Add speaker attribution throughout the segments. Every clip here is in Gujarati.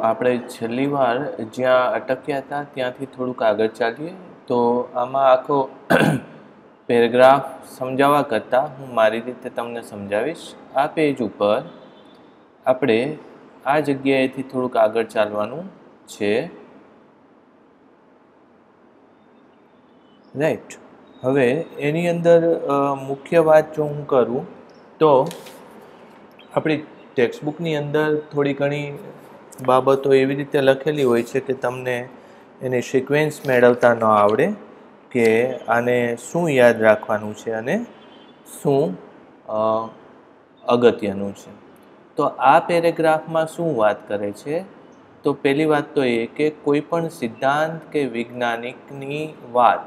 Speaker 1: આપણે છેલ્લી વાર જ્યાં અટક્યા હતા ત્યાંથી થોડુંક આગળ ચાલીએ. તો આમાં આખો પેરેગ્રાફ સમજાવવા કરતાં હું મારી રીતે તમને સમજાવીશ. આ પેજ ઉપર આપણે આ જગ્યાએથી થોડુંક આગળ ચાલવાનું છે. રાઈટ. હવે એની અંદર મુખ્ય વાત જો હું કરું તો આપણી ટેક્સ્ટબુકની અંદર થોડી ઘણી બાબતો એવી રીતે લખેલી હોય છે કે તમને એની સિક્વન્સ મેળવતા ન આવડે કે આને શું યાદ રાખવાનું છે અને શું અગત્યનું છે. તો આ પેરેગ્રાફમાં શું વાત કરે છે? તો પહેલી વાત તો એ કે કોઈ પણ સિદ્ધાંત કે વૈજ્ઞાનિકની વાત,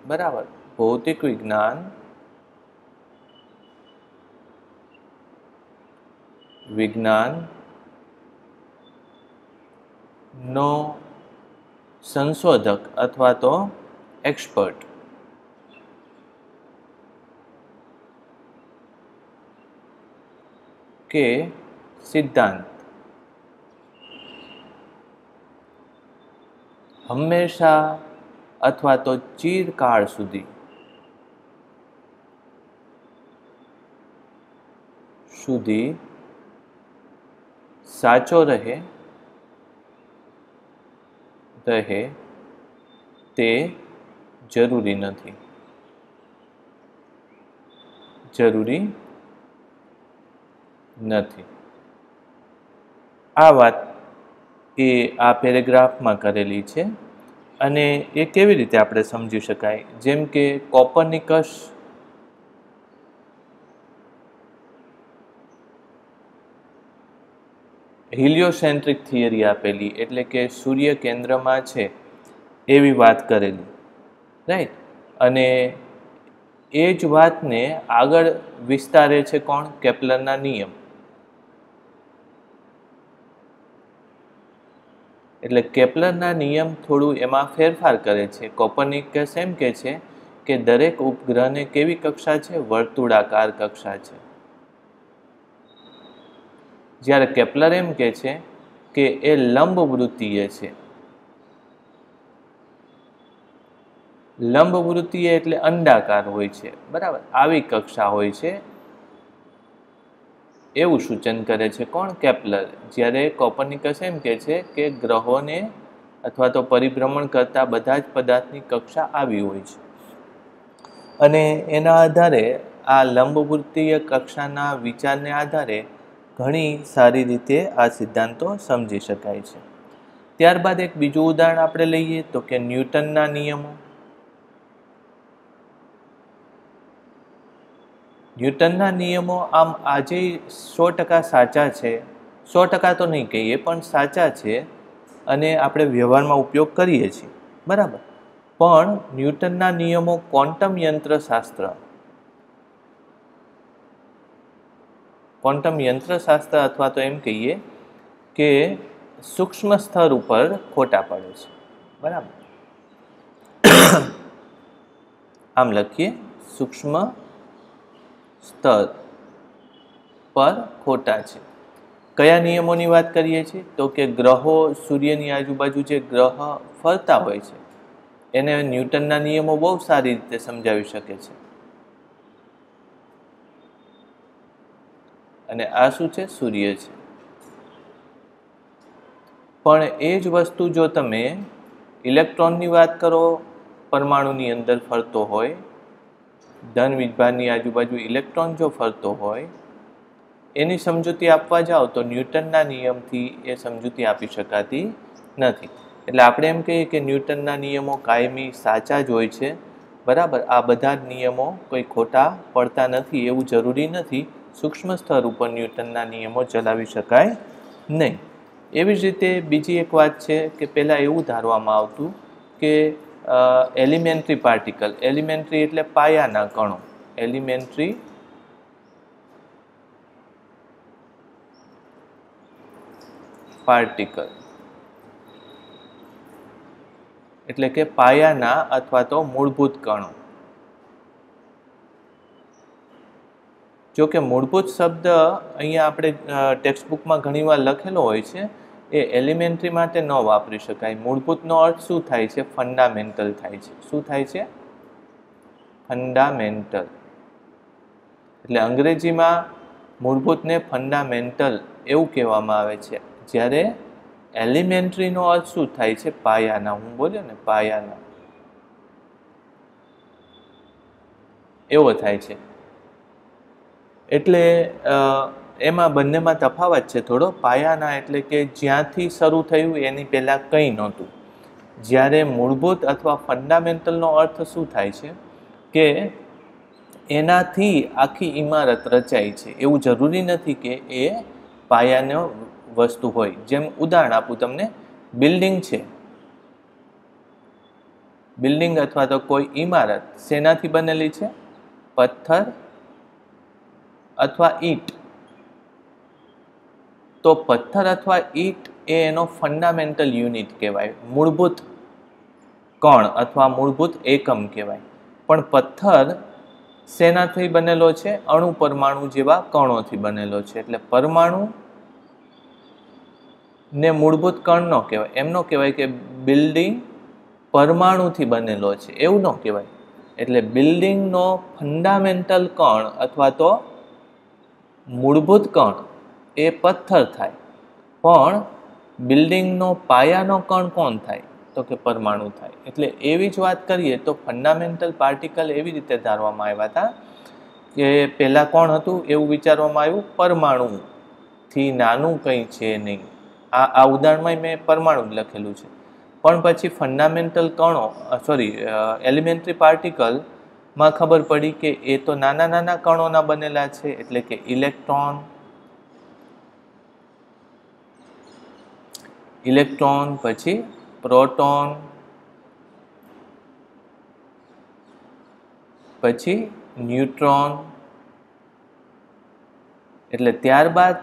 Speaker 1: બરાબર, ભૌતિક વિજ્ઞાનનો સંશોધક અથવા તો એક્સપર્ટ કે સિદ્ધાંત હંમેશા અથવા તો ચિરકાળ સુધી સાચો રહે તે જરૂરી નથી. આ વાત એ આ પેરેગ્રાફમાં કરેલી છે. અને એ કેવી રીતે આપણે સમજી શકાય? જેમ કે કોપરનિકસ હિલિયોસેન્ટ્રિક થિયરી આપેલી, એટલે કે સૂર્ય કેન્દ્રમાં છે એવી વાત કરેલી, રાઈટ. અને એ જ વાતને આગળ વિસ્તારે છે કોણ? કેપ્લરના નિયમ. એટલે કેપ્લરના નિયમ થોડું એમાં ફેરફાર કરે છે. કોપરનિકસ એમ કહે છે કે દરેક ઉપગ્રહને કેવી કક્ષા છે? વર્તુળાકાર કક્ષા છે. જ્યારે કેપ્લર એમ કહે છે કે એ લંબવૃત્તીય છે. લંબવૃત્તીય એટલે અંડાકાર હોય છે, બરાબર, આવી કક્ષા હોય છે, એવું સૂચન કરે છે કોણ? કેપ્લર. જ્યારે કોપરનિકસ એમ કહે છે કે ગ્રહોને અથવા તો પરિભ્રમણ કરતા બધા જ પદાર્થની કક્ષા આવી હોય છે. અને એના આધારે આ લંબવૃત્તીય કક્ષાના વિચારને આધારે ઘણી સારી રીતે આ સિદ્ધાંતો સમજી શકાય છે. ત્યારબાદ એક બીજું ઉદાહરણ આપણે લઈએ તો કે ન્યૂટનના નિયમો. ન્યૂટનના નિયમો આમ આજે 100% સાચા છે. 100% તો નહીં કહીએ, પણ સાચા છે અને આપણે વ્યવહારમાં ઉપયોગ કરીએ છીએ, બરાબર. પણ ન્યૂટનના નિયમો ક્વોન્ટમ યંત્રશાસ્ત્ર અથવા તો એમ કહીએ કે સૂક્ષ્મ સ્તર ઉપર ખોટા પડે છે, બરાબર. આમ લખીએ, સૂક્ષ્મ સ્તર પર ખોટા છે. કયા નિયમોની વાત કરીએ છીએ? તો કે ગ્રહો સૂર્યની આજુબાજુ જે ગ્રહ ફરતા હોય છે એને ન્યૂટનના નિયમો બહુ સારી રીતે સમજાવી શકે છે. અને આ શું છે? સૂર્ય છે. પણ એ જ વસ્તુ જો તમે ઇલેક્ટ્રોનની વાત કરો, પરમાણુની અંદર ફરતો હોય, ધન વિભારની આજુબાજુ ઇલેક્ટ્રોન જો ફરતો હોય, એની સમજૂતી આપવા જાઓ તો ન્યૂટનના નિયમથી એ સમજૂતી આપી શકાતી નથી. એટલે આપણે એમ કહીએ કે ન્યૂટનના નિયમો કાયમી સાચા જ હોય છે, બરાબર. આ બધા જ નિયમો કોઈ ખોટા પડતા નથી એવું જરૂરી નથી. સૂક્ષ્મ સ્તર ઉપર ન્યૂટનના નિયમો ચલાવી શકાય નહીં. એવી જ રીતે બીજી એક વાત છે કે પહેલાં એવું ધારવામાં આવતું કે એલિમેન્ટરી પાર્ટિકલ, એલિમેન્ટરી એટલે પાયાના કણો, એલિમેન્ટરી પાર્ટિકલ એટલે કે પાયાના અથવા તો મૂળભૂત કણો. જો કે મૂળભૂત શબ્દ અહીંયા આપણે ટેક્સ્ટબુકમાં ઘણીવાર લખેલો હોય છે, એ એલિમેન્ટરી માટે ન વાપરી શકાય. મૂળભૂતનો અર્થ શું થાય છે? ફંડામેન્ટલ થાય છે. શું થાય છે? ફંડામેન્ટલ. એટલે અંગ્રેજીમાં મૂળભૂતને ફંડામેન્ટલ એવું કહેવામાં આવે છે. જ્યારે એલિમેન્ટરીનો અર્થ શું થાય છે? પાયાના. હું બોલ્યો ને, પાયાના, એવો થાય છે. એટલે એમાં બંનેમાં તફાવત છે થોડો. પાયાના એટલે કે જ્યાંથી શરૂ થયું એની પહેલાં કંઈ નહોતું. જ્યારે મૂળભૂત અથવા ફંડામેન્ટલનો અર્થ શું થાય છે? કે એનાથી આખી ઇમારત રચાય છે. એવું જરૂરી નથી કે એ પાયાનો વસ્તુ હોય. જેમ ઉદાહરણ આપું તમને, બિલ્ડિંગ છે. બિલ્ડિંગ અથવા તો કોઈ ઇમારત શેનાથી બનેલી છે? પથ્થર અથવા ઈંટ. તો પથ્થર અથવા ઈંટ એ એનો ફંડામેન્ટલ યુનિટ કહેવાય, મૂળભૂત કણ અથવા મૂળભૂત એકમ કહેવાય. પણ પથ્થર શેનાથી બનેલો છે? અણુ પરમાણુ જેવા કણોથી બનેલો છે. એટલે પરમાણુ ને મૂળભૂત કણ ન કહેવાય. એમ ન કહેવાય કે બિલ્ડિંગ પરમાણુથી બનેલો છે, એવું ન કહેવાય. એટલે બિલ્ડિંગનો ફંડામેન્ટલ કણ અથવા તો મૂળભૂત કણ એ પથ્થર થાય, પણ બિલ્ડિંગનો પાયાનો કણ કોણ થાય? તો કે પરમાણુ થાય. એટલે એવી જ વાત કરીએ તો ફંડામેન્ટલ પાર્ટિકલ એવી રીતે ધારવામાં આવ્યા હતા કે પહેલાં કોણ હતું એવું વિચારવામાં આવ્યું? પરમાણુથી નાનું કંઈ છે નહીં. આ ઉદાહરણમાં મેં પરમાણુ જ લખેલું છે. પણ પછી ફંડામેન્ટલ કણો એલિમેન્ટરી પાર્ટિકલમાં ખબર પડી કે એ તો નાના નાના કણોના બનેલા છે. એટલે કે ઇલેક્ટ્રોન, પછી પ્રોટોન, પછી ન્યુટ્રોન. એટલે ત્યારબાદ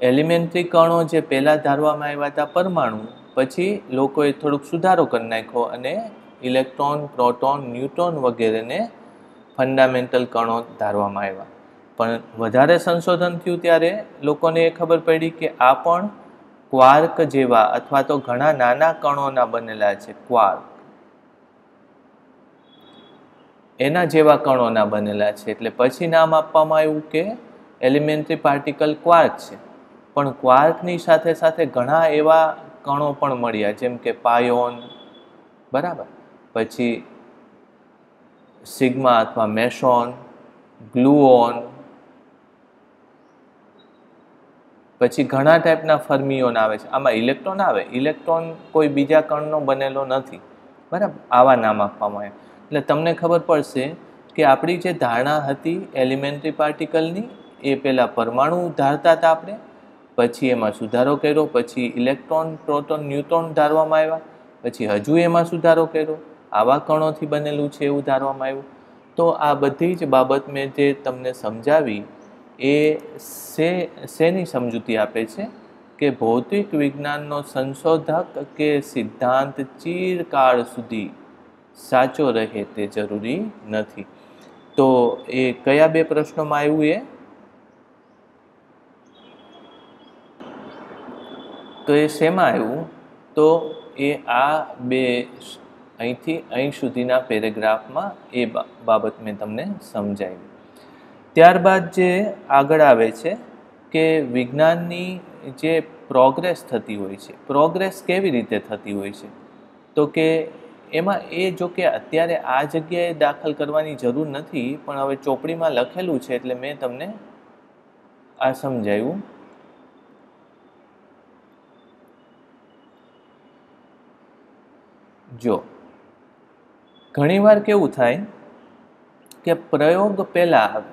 Speaker 1: એલિમેન્ટરી કણો જે પહેલાં ધારવામાં આવ્યા હતા પરમાણુ, પછી લોકોએ થોડુંક સુધારો કરી નાખ્યો અને ઇલેક્ટ્રોન, પ્રોટોન, ન્યુટ્રોન વગેરેને ફંડામેન્ટલ કણો ધારવામાં આવ્યા. પણ વધારે સંશોધન થયું ત્યારે લોકોને એ ખબર પડી કે આ પણ ક્વાર્ક જેવા અથવા તો ઘણા નાના કણોના બનેલા છે. ક્વાર્ક એના જેવા કણોના બનેલા છે. એટલે પછી નામ આપવામાં આવ્યું કે એલિમેન્ટરી પાર્ટિકલ ક્વાર્ક છે. પણ ક્વાર્કની સાથે સાથે ઘણા એવા કણો પણ મળ્યા, જેમ કે પાયોન, બરાબર, પછી સિગ્મા અથવા મેસોન, ગ્લુઓન, પછી ઘણા ટાઈપના ફર્મિયોન આવે છે. આમાં ઇલેક્ટ્રોન આવે. ઇલેક્ટ્રોન કોઈ બીજા કણનો બનેલો નથી, બરાબર. આવા નામ આપવામાં આવે. એટલે તમને ખબર પડશે કે આપણી જે ધારણા હતી એલિમેન્ટરી પાર્ટિકલની, એ પહેલાં પરમાણુ ધારતા હતા આપણે, પછી એમાં સુધારો કર્યો, પછી ઇલેક્ટ્રોન, પ્રોટોન, ન્યુટ્રોન ધારવામાં આવ્યા, પછી હજુ એમાં સુધારો કર્યો, આવા કણોથી બનેલું છે એવું ધારવામાં આવ્યું. તો આ બધી જ બાબત મેં જે તમને સમજાવી એ શેની સમજૂતી આપે છે? કે ભૌતિક વિજ્ઞાનનો સંશોધક કે સિદ્ધાંત ચિરકાળ સુધી સાચો રહે તે જરૂરી નથી. તો એ કયા બે પ્રશ્નોમાં આવ્યું એ? તો એ શેમાં આવ્યું? તો એ આ બે અહીંથી અહીં સુધીના પેરેગ્રાફમાં એ બાબત મેં તમને સમજાવી. ત્યારબાદ જે આગળ આવે છે કે વિજ્ઞાનની જે પ્રોગ્રેસ થતી હોય છે, પ્રોગ્રેસ કેવી રીતે થતી હોય છે? તો કે એમાં જો કે અત્યારે આ જગ્યાએ દાખલ કરવાની જરૂર નથી, પણ હવે ચોપડીમાં લખેલું છે એટલે મેં તમને આ સમજાવ્યું. જો ઘણીવાર કેવું થાય કે પ્રયોગ પહેલાં આવે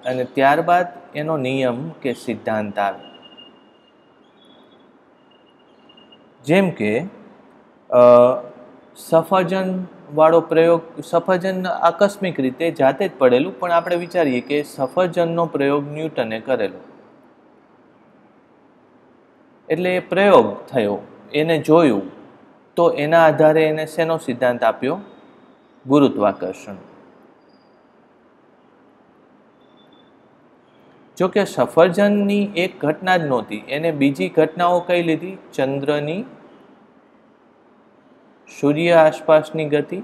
Speaker 1: અને ત્યારબાદ એનો નિયમ કે સિદ્ધાંત આવે. જેમ કે સફરજન વાળો પ્રયોગ, સફરજન આકસ્મિક રીતે જાતે જ પડેલું, પણ આપણે વિચારીએ કે સફરજનનો પ્રયોગ ન્યૂટને કરેલો, એટલે એ પ્રયોગ થયો, એને જોયું, તો એના આધારે એને શેનો સિદ્ધાંત આપ્યો? ગુરુત્વાકર્ષણ. જો કે સફરજનની એક ઘટના જ નહોતી, એને બીજી ઘટનાઓ કઈ લીધી? ચંદ્રની સૂર્ય આસપાસની ગતિ,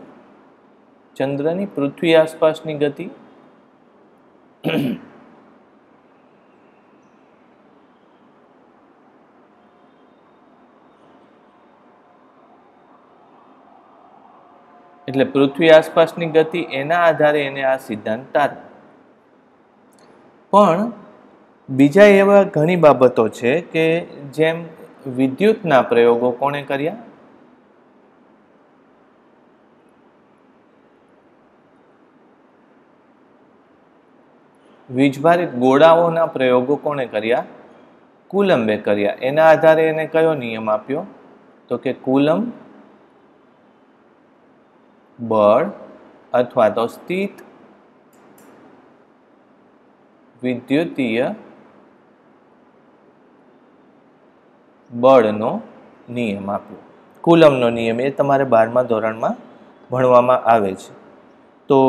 Speaker 1: ચંદ્રની પૃથ્વી આસપાસની ગતિ, એટલે પૃથ્વી આસપાસની ગતિ, એના આધારે એને આ સિદ્ધાંત તાર્યો. પણ બીજા એવા ઘણી બાબતો છે કે જેમ વિદ્યુતના પ્રયોગો કોણે કર્યા? વીજભારિત ગોળાઓના પ્રયોગો કોણે કર્યા? કુલંબે કર્યા. એના આધારે એને કયો નિયમ આપ્યો? તો કે કુલંબ બળ અથવા તો સ્થિત વિદ્યુતીય બળનો નિયમ આપ્યો. કુલમનો નિયમ એ તમારે 12મા ધોરણમાં ભણવામાં આવે છે. તો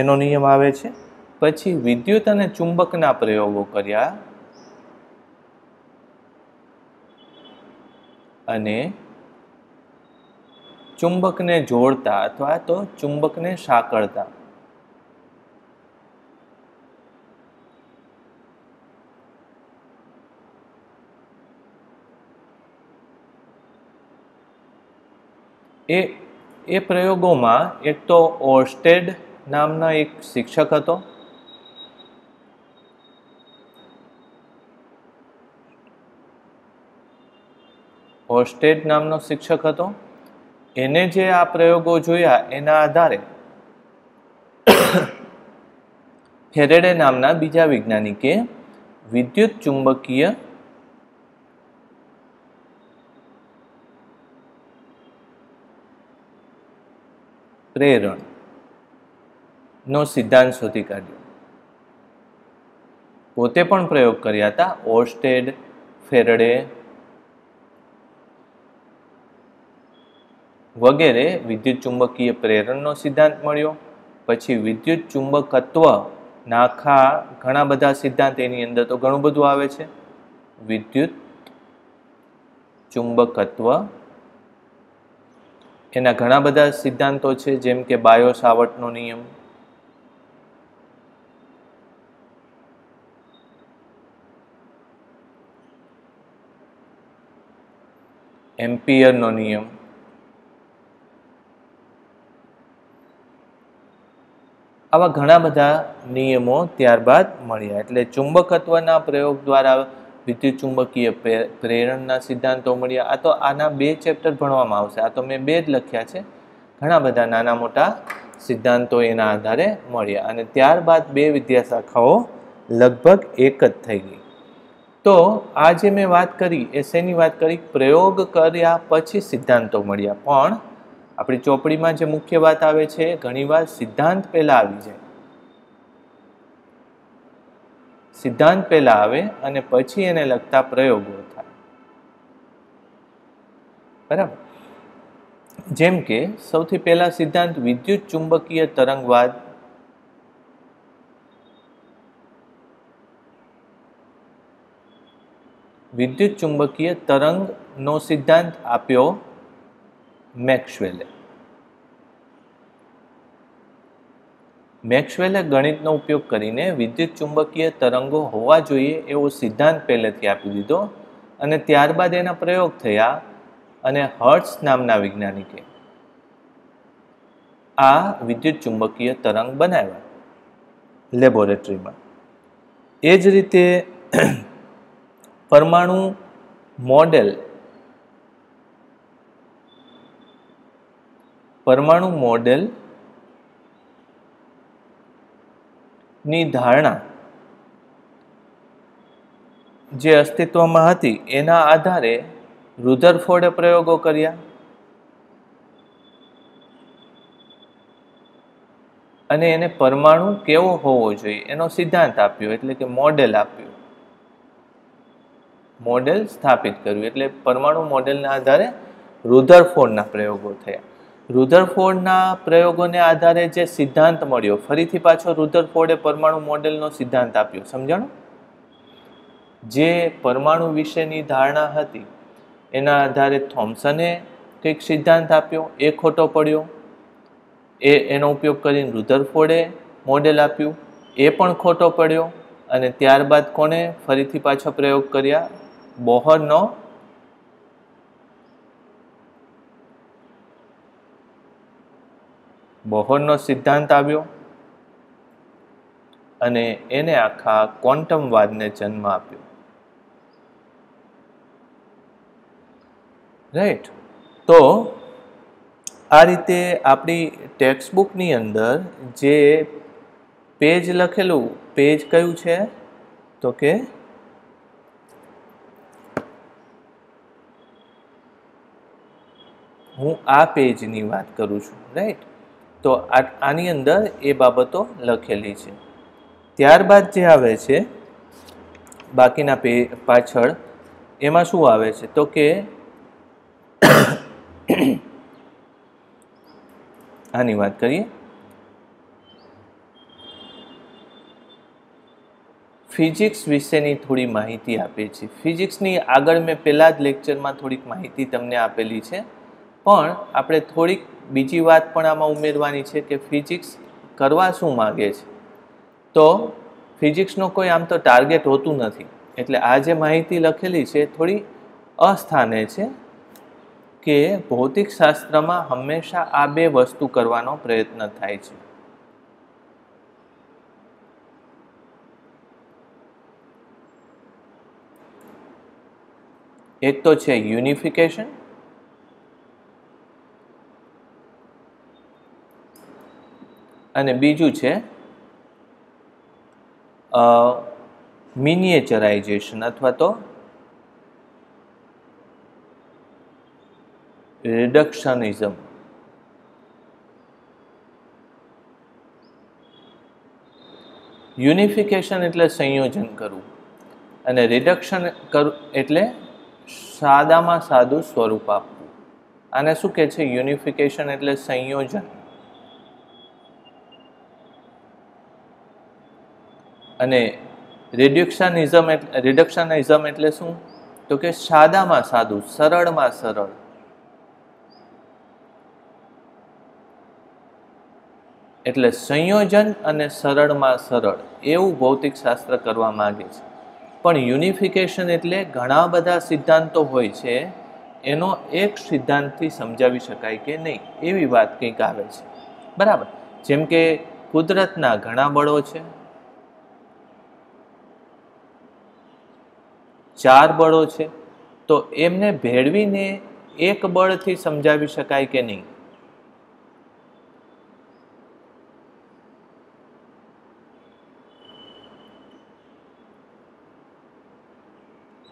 Speaker 1: એનો નિયમ આવે છે. પછી વિદ્યુત અને ચુંબકના પ્રયોગો કર્યા અને ચુંબકને જોડતા અથવા તો ચુંબકને સાંકળતા એ પ્રયોગોમાં એક તો ઓર્સ્ટેડ નામના એક શિક્ષક હતો. ઓર્સ્ટેડ નામનો શિક્ષક હતો. એને જે આ પ્રયોગો જોયા એના આધારે ફેરેડે નામના બીજા વૈજ્ઞાનિકે વિદ્યુત ચુંબકીય પ્રેરણ નો સિદ્ધાંત શોધી કાઢ્યો. પોતે પણ પ્રયોગ કર્યા હતા. ઓર્સ્ટેડ, ફેરેડે વગેરે વિદ્યુત ચુંબકીય પ્રેરણનો સિદ્ધાંત મળ્યો. પછી વિદ્યુત ચુંબકત્વ નાખા ઘણા બધા સિદ્ધાંત, એની અંદર તો ઘણું બધું આવે છે. વિદ્યુત ચુંબકત્વ એના ઘણા બધા સિદ્ધાંતો છે, જેમ કે બાયો-સાવર્ટનો નિયમ, એમ્પિયરનો નિયમ, આવા ઘણા બધા નિયમો ત્યારબાદ મળ્યા. એટલે ચુંબકત્વના પ્રયોગ દ્વારા વિદ્યુત ચુંબકીય પ્રેરણના સિદ્ધાંતો મળ્યા. આ તો આના 2 ચેપ્ટર ભણવામાં આવશે. આ તો મેં 2 જ લખ્યા છે. ઘણા બધા નાના મોટા સિદ્ધાંતો એના આધારે મળ્યા અને ત્યારબાદ 2 વિદ્યાશાખાઓ લગભગ એક જ થઈ ગઈ. તો આ જે મેં વાત કરી એ શેની વાત કરી? પ્રયોગ કર્યા પછી સિદ્ધાંતો મળ્યા. પણ આપણી ચોપડીમાં જે મુખ્ય વાત આવે છે, ઘણીવાર સિદ્ધાંત પહેલા આવી જાય. સિદ્ધાંત પહેલા આવે અને પછી એને લગતા પ્રયોગો થાય. બરાબર? જેમ કે સૌથી પહેલા સિદ્ધાંત વિદ્યુત ચુંબકીય તરંગવાદ. વિદ્યુત ચુંબકીય તરંગનો સિદ્ધાંત આપ્યો મેક્સવેલે. મેક્સવેલે ગણિતનો ઉપયોગ કરીને વિદ્યુત ચુંબકીય તરંગો હોવા જોઈએ એવો સિદ્ધાંત પહેલેથી આપી દીધો અને ત્યારબાદ એના પ્રયોગ થયા અને હર્ટ્ઝ નામના વૈજ્ઞાનિકે આ વિદ્યુત ચુંબકીય તરંગ બનાવ્યા લેબોરેટરીમાં. એ જ રીતે પરમાણુ મોડેલ ની ધારણા જે અસ્તિત્વમાં હતી એના આધારે રુધરફોર્ડે પ્રયોગો કર્યા અને એને પરમાણુ કેવો હોવો જોઈએ એનો સિદ્ધાંત આપ્યો, એટલે કે મોડેલ આપ્યું, મોડેલ સ્થાપિત કર્યું. એટલે પરમાણુ મોડેલના આધારે રુધરફોર્ડના પ્રયોગો થયા. રુધરફોર્ડના પ્રયોગોને આધારે જે સિદ્ધાંત મળ્યો, ફરીથી પાછો રુધરફોર્ડે પરમાણુ મોડેલનો સિદ્ધાંત આપ્યો. સમજાણું? જે પરમાણુ વિશેની ધારણા હતી એના આધારે થોમ્સને કંઈક સિદ્ધાંત આપ્યો, એ ખોટો પડ્યો. એનો ઉપયોગ કરીને રુધરફોર્ડે મોડેલ આપ્યું, એ પણ ખોટો પડ્યો. અને ત્યારબાદ કોને ફરીથી પાછો પ્રયોગ કર્યા? બોહરનો સિદ્ધાંત આવ્યો અને એને આખા ક્વોન્ટમવાદને જન્મ આપ્યો. રાઈટ. તો આ રીતે આપણી ટેક્સ્ટ બુકની અંદર જે પેજ લખેલું, પેજ કયું છે? તો કે હું આ પેજની વાત કરું છું. રાઈટ. તો આની અંદર એ બાબતો લખેલી છે. ત્યારબાદ જે આવે છે બાકીના પાછળ, એમાં શું આવે છે? તો કે આની વાત કરીએ. ફિઝિક્સ વિશેની થોડી માહિતી આપી છે. ફિઝિક્સની આગળ મેં પહેલા જ લેક્ચરમાં થોડીક માહિતી તમને આપેલી છે, પણ આપણે થોડીક બીજી વાત પણ આમાં ઉમેરવાની છે કે ફિઝિક્સ કરવા શું માગે છે. તો ફિઝિક્સનો કોઈ આમ તો ટાર્ગેટ હોતું નથી. એટલે આ જે માહિતી લખેલી છે થોડી અસ્થાને છે કે ભૌતિક શાસ્ત્રમાં હંમેશા આ બે વસ્તુ કરવાનો પ્રયત્ન થાય છે. એક તો છે યુનિફિકેશન, અને બીજું છે મિનિએચરાઇઝેશન અથવા તો રિડક્શનિઝમ. યુનિફિકેશન એટલે સંયોજન કરવું, અને રિડક્શન કરવું એટલે સાદામાં સાદું સ્વરૂપ આપવું. આને શું કહે છે? યુનિફિકેશન એટલે સંયોજન. અને રિડક્શનિઝમ એટલે શું? તો કે સાદામાં સાદું, સરળમાં સરળ. એટલે સંયોજન અને સરળમાં સરળ એવું ભૌતિક શાસ્ત્ર કરવા માંગે છે. પણ યુનિફિકેશન એટલે ઘણા બધા સિદ્ધાંતો હોય છે, એનો એક સિદ્ધાંતથી સમજાવી શકાય કે નહીં, એવી વાત કંઈક આવે છે. બરાબર. જેમ કે કુદરતના ઘણા બળો છે, 4 બળો છે, તો એમને ભેળવીને એક બળથી સમજાવી શકાય કે નહીં?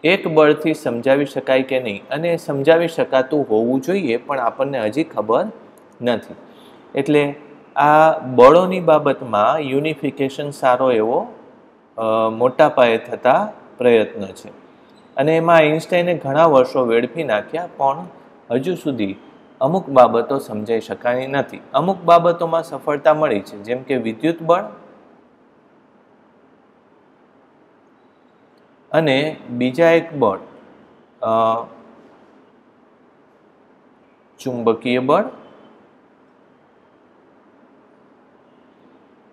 Speaker 1: એક બળથી સમજાવી શકાય કે નહીં? અને સમજાવી શકાતું હોવું જોઈએ, પણ આપણને હજી ખબર નથી. એટલે આ બળોની બાબતમાં યુનિફિકેશન સારો એવો મોટા પાયે થતા પ્રયત્ન છે. અને એમાં આઈન્સ્ટાઈને ઘણા વર્ષો વેડફી નાખ્યા, પણ હજુ સુધી અમુક બાબતો સમજાઈ શકાય નથી. અમુક બાબતોમાં સફળતા મળી છે, જેમ કે વિદ્યુત બળ અને બીજા એક બળ ચુંબકીય બળ.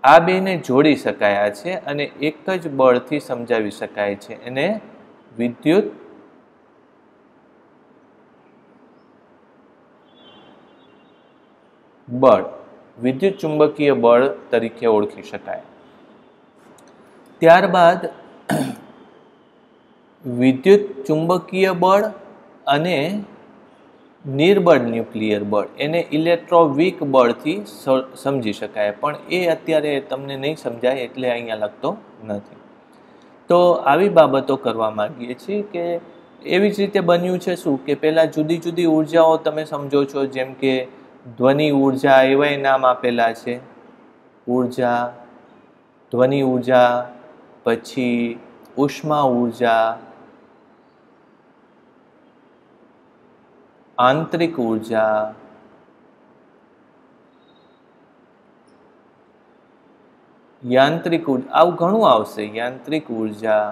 Speaker 1: આ બેને જોડી શકાયા છે અને એક જ બળથી સમજાવી શકાય છે. એને વિદ્યુત બળ, વિદ્યુત ચુંબકીય બળ તરીકે ઓળખી શકાય. ત્યારબાદ વિદ્યુત ચુંબકીય બળ અને નિર્બળ ન્યુક્લિયર બળ, એને ઇલેક્ટ્રોવીક બળથી સમજી શકાય, પણ એ અત્યારે તમને નહીં સમજાય એટલે અહીંયા લખતો નથી. તો આવી બાબતો કરવા માંગીએ છીએ કે એવી જ રીતે બન્યું છે શું કે પહેલાં જુદી જુદી ઉર્જાઓ તમે સમજો છો, જેમ કે ધ્વનિ ઉર્જા, એવાય નામ આપેલા છે. ઉર્જા, ધ્વનિ ઉર્જા, પછી ઉષ્મા ઉર્જા, આંતરિક ઉર્જા, યાંત્રિક ઉર્જા, આવું ઘણું આવશે. યાંત્રિક ઉર્જા,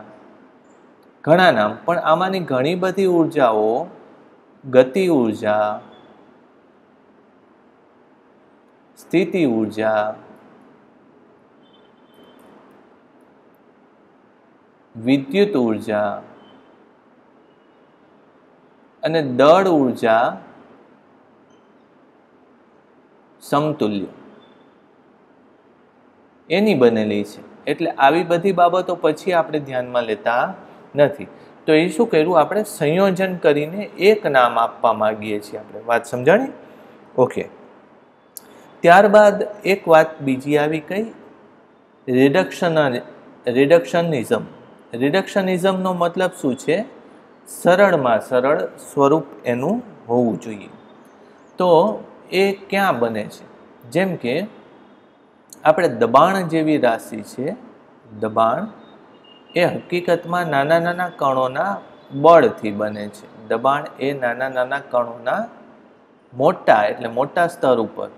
Speaker 1: ઘણા નામ, પણ આમાંની ઘણી બધી ઉર્જાઓ ગતિ ઉર્જા, સ્થિતિ ઉર્જા, વિદ્યુત ઉર્જા અને દળ ઉર્જા સમતુલ્ય એની બનેલી છે. એટલે આવી બધી બાબતો પછી આપણે ધ્યાનમાં લેતા નથી. તો એ શું કર્યું, આપણે સંયોજન કરીને એક નામ આપવા માંગીએ છીએ. આપણે વાત સમજાણી? ઓકે. ત્યારબાદ એક વાત બીજી આવી કઈ, રિડક્શનિઝમ. રિડક્શનિઝમનો મતલબ શું છે? સરળમાં સરળ સ્વરૂપ એનું હોવું જોઈએ. તો એ ક્યાં બને છે? જેમ કે આપણે દબાણ જેવી રાશિ છે, દબાણ એ હકીકતમાં નાના નાના કણોના બળથી બને છે. દબાણ એ નાના નાના કણોના મોટા, એટલે મોટા સ્તર ઉપર,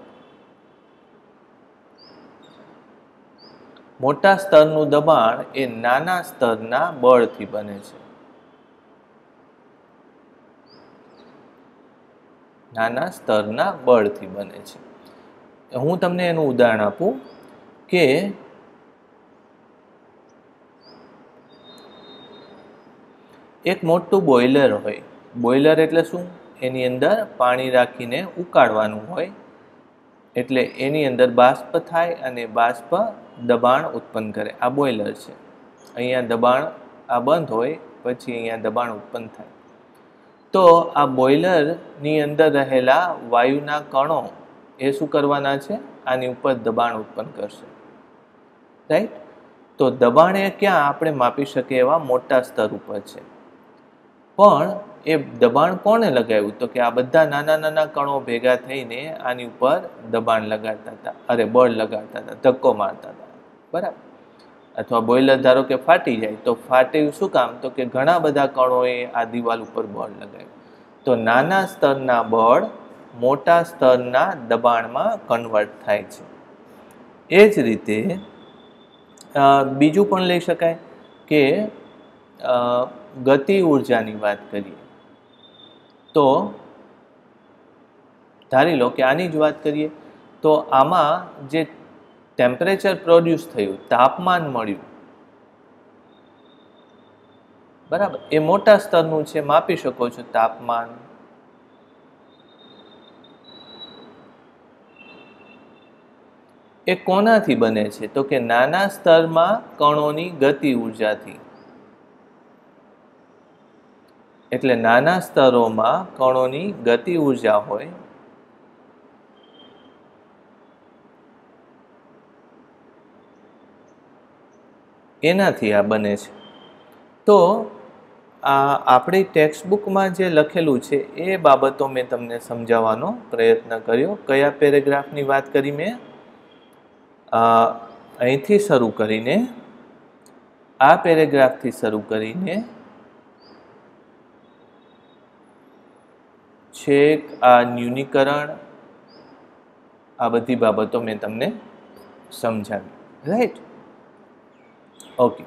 Speaker 1: મોટા સ્તરનું દબાણ એ નાના સ્તરના બળથી બને છે. નાના સ્તરના બળથી બને છે. હું તમને એનું ઉદાહરણ આપું કે એક મોટું બોઇલર હોય. બોઇલર એટલે શું? એની અંદર પાણી રાખીને ઉકાળવાનું હોય, એટલે એની અંદર બાષ્પ થાય અને બાષ્પ દબાણ ઉત્પન્ન કરે. આ બોઇલર છે. અહીંયા દબાણ આ બંધ હોય, પછી અહીંયા દબાણ ઉત્પન્ન થાય. તો આ બોઇલરની અંદર રહેલા વાયુના કણો એ શું કરવાના છે? આની ઉપર દબાણ ઉત્પન્ન કરશે. રાઈટ? તો દબાણ એ ક્યાં આપણે માપી શકીએ એવા મોટા સ્તર ઉપર છે. પણ એ દબાણ કોણે લગાવ્યું? તો કે આ બધા નાના નાના કણો ભેગા થઈને આની ઉપર દબાણ લગાડતા હતા, બળ લગાડતા હતા, ધક્કો મારતા હતા. બરાબર? અથવા બોઇલર ધારો કે ફાટી જાય, તો ફાટ્યું શું કામ? તો કે ઘણા બધા કણોએ આ દિવાલ ઉપર બળ લગાવ્યું. તો નાના સ્તરના બળ મોટા સ્તરના દબાણમાં કન્વર્ટ થાય છે. એ જ રીતે બીજું પણ લઈ શકાય કે ગતિ ઉર્જાની વાત કરીએ તો ધારી લો કે આની જ વાત કરીએ તો આમાં જે ટેમ્પરેચર પ્રોડ્યુસ થયું, તાપમાન મળ્યું, બરાબર, એ મોટા સ્તરનું છે, માપી શકો છો તાપમાન. એ કોનાથી બને છે? તો કે નાના સ્તરમાં કણોની ગતિ ઉર્જાથી. એટલે નાના સ્તરોમાં કણોની ગતિ ઉર્જા હોય, એનાથી આ બને છે. તો આ આપણી ટેક્સ્ટબુકમાં જે લખેલું છે એ બાબતો મેં તમને સમજાવવાનો પ્રયત્ન કર્યો. કયા પેરેગ્રાફની વાત કરી મેં? અહીંથી શરૂ કરીને, આ પેરેગ્રાફથી શરૂ કરીને છેક આ ન્યૂનીકરણ, આ બધી બાબતો મેં તમને સમજાવી. રાઈટ? ઓકે.